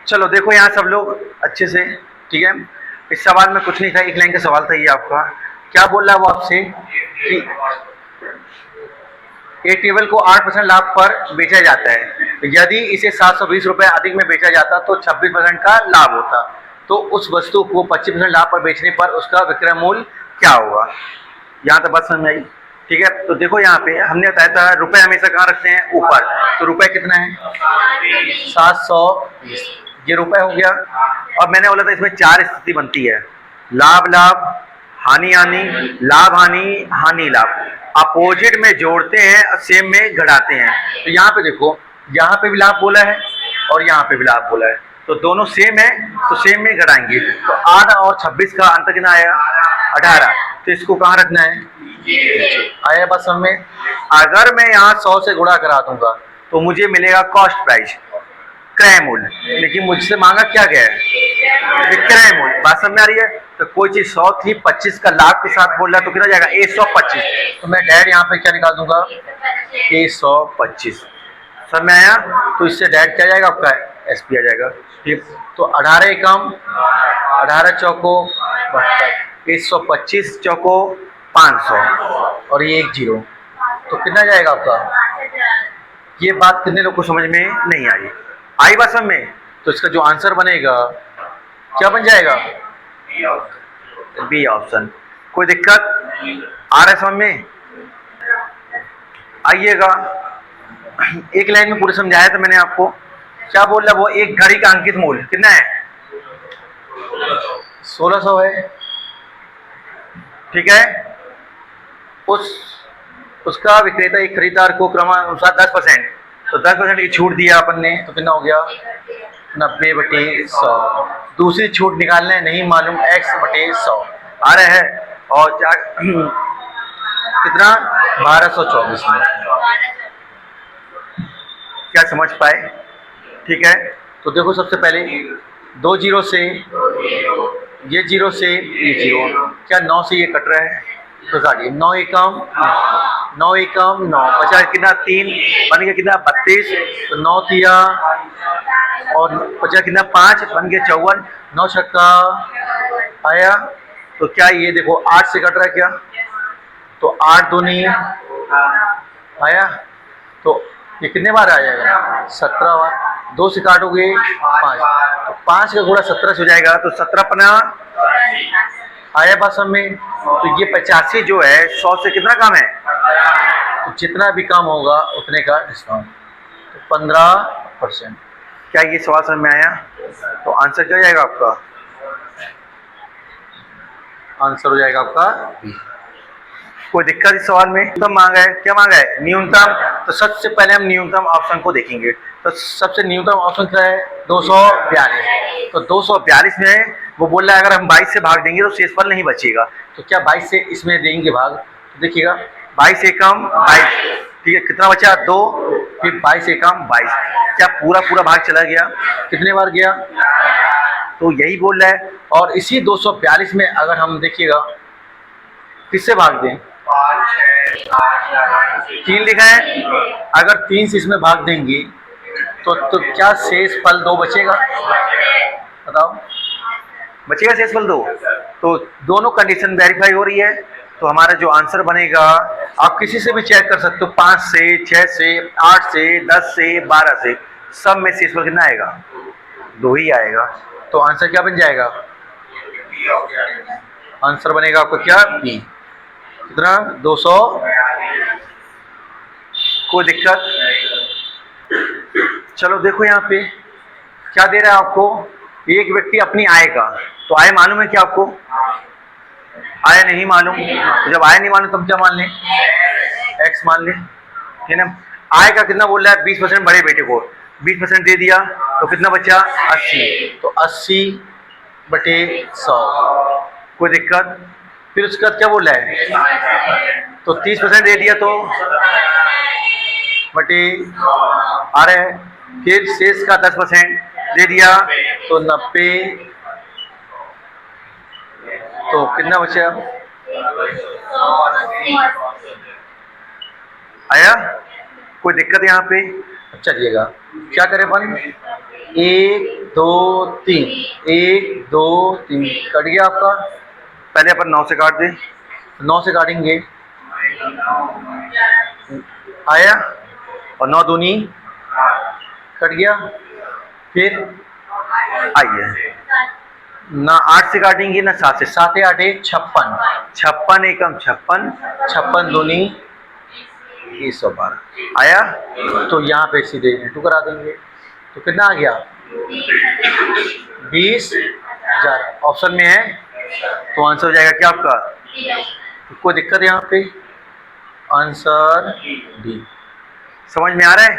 चलो देखो यहाँ सब लोग अच्छे से, ठीक है। इस सवाल में कुछ नहीं था, एक लाइन का सवाल था ये आपका। क्या बोल रहा है वो आपसे कि एक टेबल को 8% लाभ पर बेचा जाता है, यदि इसे 720 रुपये अधिक में बेचा जाता तो 26% का लाभ होता, तो उस वस्तु को 25% लाभ पर बेचने पर उसका विक्रय मूल्य क्या होगा। यहाँ तक बात समझ में आई, ठीक है। तो देखो यहाँ पे हमने बताया था रुपए हमेशा कहाँ रखते हैं, ऊपर। तो रुपए कितना है 720, ये रुपए हो गया। और मैंने बोला था इसमें 4 स्थिति बनती है, लाभ लाभ, हानि हानि, लाभ हानि, हानि लाभ। अपोजिट में जोड़ते हैं और सेम में घटाते हैं। तो यहाँ पे देखो, यहाँ पे भी लाभ बोला है और यहाँ पे भी लाभ बोला है, तो दोनों सेम है तो सेम में घटाएंगे। तो 8 और 26 का अंतर कितना आया 18। तो इसको कहाँ रखना है, आया बात समझ में। अगर मैं यहाँ 100 से गुणा करा दूंगा तो मुझे मिलेगा कॉस्ट प्राइस, क्रय मूल्य, लेकिन मुझसे मांगा क्या गया है विक्रय मूल्य। बात समझ में आ रही है। तो कोई चीज 100 थी, 25 का लाभ के साथ बोल रहा है तो कितना जाएगा 125। तो मैं डायरेक्ट यहाँ पे क्या निकाल दूंगा 125। समझ में आया। तो इससे डायरेक्ट क्या जाएगा आपका एसपी आ जाएगा, ठीक। तो 18 एकम, 18 चौको 125 चौको 500 और ये 1 0। तो कितना जाएगा आपका। ये बात कितने लोग को समझ में नहीं आई, आई बात समझ में। तो इसका जो आंसर बनेगा क्या बन जाएगा, बी ऑप्शन। कोई दिक्कत आ रहा है समझ में। आइएगा, एक लाइन में पूरे समझाया था मैंने आपको। क्या बोल रहा वो, एक घड़ी का अंकित मूल्य कितना है 1600 है, ठीक है। उसका विक्रेता एक खरीदार को क्रमानुसार 10%, तो 10% की छूट दिया अपन ने, तो कितना हो गया 90/100। दूसरी छूट निकालना है, नहीं मालूम, x/100 आ रहा है। और कितना 1224 में। क्या समझ पाए, ठीक है। तो देखो सबसे पहले 2 0 से ये 0 से ये 0, क्या 9 से ये कट रहा है तो काटिए। 9 एकम 9 एकम 9, बचा कितना 3, बन गया कितना 32। तो 9 दिया और बचा कितना 5, बन गया 54। 9 छक्का आया। तो क्या ये देखो 8 से कट रहा है क्या, तो 8 दूनी आया। तो ये कितने बार आ जाएगा 17 बार। 2 से काटोगे 5, तो 5 का गुणा 17 से हो जाएगा, तो 17 आया बात समझ में। तो ये 85 जो है 100 से कितना कम है, तो जितना भी कम होगा उतने का डिस्काउंट, तो 15%। क्या ये सवाल समझ में आया। तो आंसर क्या हो जाएगा आपका, आंसर हो जाएगा आपका बी। कोई दिक्कत इस सवाल में। न्यूनतम मांगा है, क्या मांगा है न्यूनतम। तो सबसे पहले हम न्यूनतम ऑप्शन को देखेंगे। तो सबसे न्यूनतम ऑप्शन क्या है 242। तो 242 में वो बोल रहा है अगर हम 22 से भाग देंगे तो शेषफल नहीं बचेगा। तो क्या 22 से इसमें देंगे भाग, तो देखिएगा 22 एकम 22, ठीक है। कितना बचा 2, फिर 22 एकम 22, क्या पूरा पूरा भाग चला गया, कितने बार गया, तो यही बोल रहा है। और इसी 242 में अगर हम देखिएगा किससे भाग दें, 3 लिखा है, अगर 3 से इसमें भाग देंगे तो क्या शेष फल 2 बचेगा, बताओ बचेगा शेष फल 2। तो दोनों कंडीशन वेरीफाई हो रही है। तो हमारा जो आंसर बनेगा, आप किसी से भी चेक कर सकते हो, 5 से 6 से 8 से 10 से 12 से, सब में शेष फल कितना आएगा 2 ही आएगा। तो आंसर क्या बन जाएगा, आंसर बनेगा आपको क्या बी, कितना 200। कोई दिक्कत। चलो देखो यहाँ पे क्या दे रहा है आपको, एक व्यक्ति अपनी आय का, तो आय मालूम है क्या आपको, आय नहीं मालूम। तो जब आय नहीं मालूम तब क्या मान लें, एक्स मान लें, ठीक है ना। आय का कितना बोल रहा है 20%, बड़े बेटे को 20% दे दिया, तो कितना बचा 80। तो 80/100। कोई दिक्कत। फिर उसके बाद क्या बोल रहा है, तो 30% दे दिया तो बटे आ रहा है। फिर शेष का 10% दे दिया तो 90, तो कितना बचा आया। कोई दिक्कत यहाँ पे। चलिएगा क्या करें अपन, 1 दो तीन, 1 2 3 कट गया आपका। पहले अपन 9 से काट दें, 9 से काटेंगे, आया, और 9 दूनी कट गया। फिर आइए ना 8 से काटेंगे ना 7 से, 7 या 8 56, 56 एकम 56, 56 दूनी 112 आया। तो यहाँ पे सीधे इंटू करा देंगे, तो कितना आ गया 20,000 ऑप्शन में है, तो आंसर हो जाएगा क्या आपका, कोई दिक्कत है यहाँ पे, आंसर डी। समझ में आ रहा है?